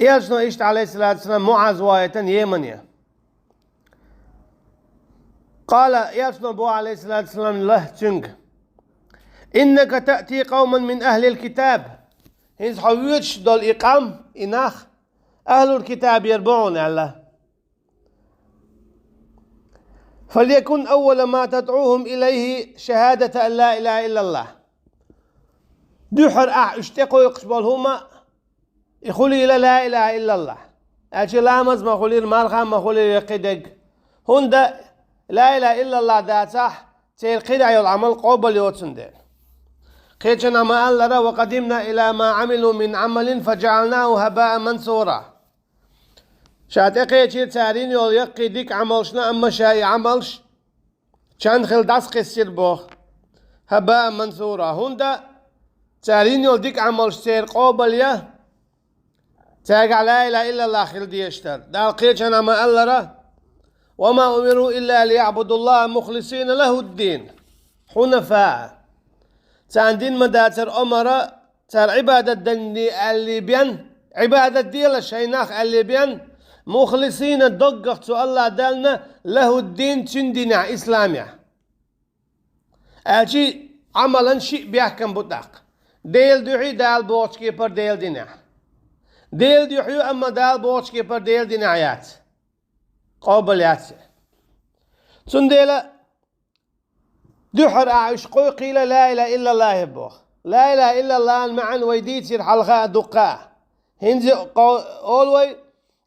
إيشنو إشت عليه الصلاة والسلام معاذ واية يمنية قال إيشنو بو عليه الصلاة والسلام له تنك إنك تأتي قوما من أهل الكتاب هنز حويتش دول إقام إناخ أهل الكتاب يربعون الله فليكن أول ما تدعوهم إليه شهادة أن لا إله إلا الله دحر اشتقوا يقبلهما يخلي لا إله إلا الله أشي لامز ما خلي المالخام ما خلي قدق هندا لا إله إلا الله دا صح تير قدع العمل قبل يوتسندين قيتنا ما قال لنا وقدمنا إلى ما عملوا من عمل فجعلناه هباء منثورا شاتقي تشير تارين يول يقي ديك عملشنا أما شاي عملش كان خل داس قصير بوخ هباء منثورا هندا تارين يول ديك عملش تير قبل يه تاقع لا إله إلا الله خل ديشتر دال قيتنا ما قال لنا وما أمروا إلا ليعبدوا الله مخلصين له الدين حنفاء تان دين مداتر أمرا تار عبادة دني اللي بين عبادة ديال الشيناخ اللي بين مخلصين الدقة تو الله دالنا له الدين تندنا إسلاميا أجي عملا شيء بيحكم بطاق ديل دحي دال بوش كيبر ديل دينا ديل دحيو أما دال بوش كيبر ديل دينايات قابليات تنديلا دحر عشقو قيل لا إله إلا الله يبوخ لا إله إلا الله المعن ويديتي حلقة دقاء هنزي أولوي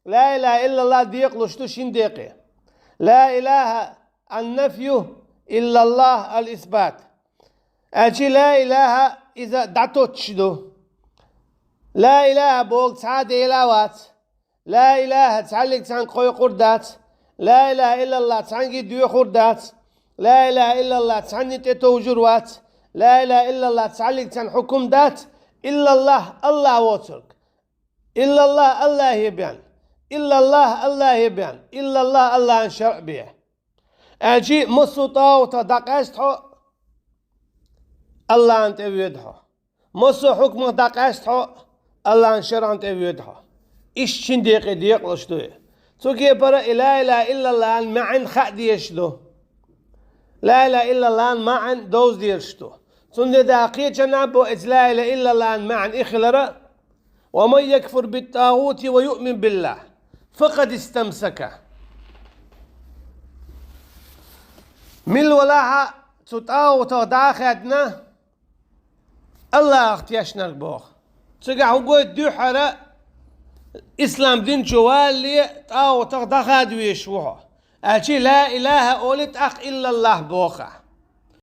لا إله إلا الله ديق لشتو شنديقي لا إله النفي إلا الله الإثبات أجي لا إله إذا دعتو تشدو لا إله بوك تعاد إلهوات لا إله تعلق تان قوي قردات لا إله إلا الله تعني ديو خردات لا إله إلا الله تعني تتوجروات لا إله إلا الله تعلق تان حكم دات إلا الله وترك إلا الله يبيان إلا الله يبيان إلا الله انشرع به أجي مسوطا وتدقشتو الله أنت بيدحو مسو حكم دقشتو الله انشرع أنت بيدحو إيش شنديق ديق لشتوه توكي برا لا إله إلا الله معن خد يشدو لا إله إلا الله معن دوز ديرشتو تند داقية جنابو لا إله إلا الله معن إخلرا ومن يكفر بالطاغوت ويؤمن بالله فقد استمسك من ولاها تطاوت داخدنا الله اختياشنا بوخ تقع هو الدحرة إسلام دين جوالي طاوت داخد ويشوه أجي لا إله أولت أخ إلا الله بوخه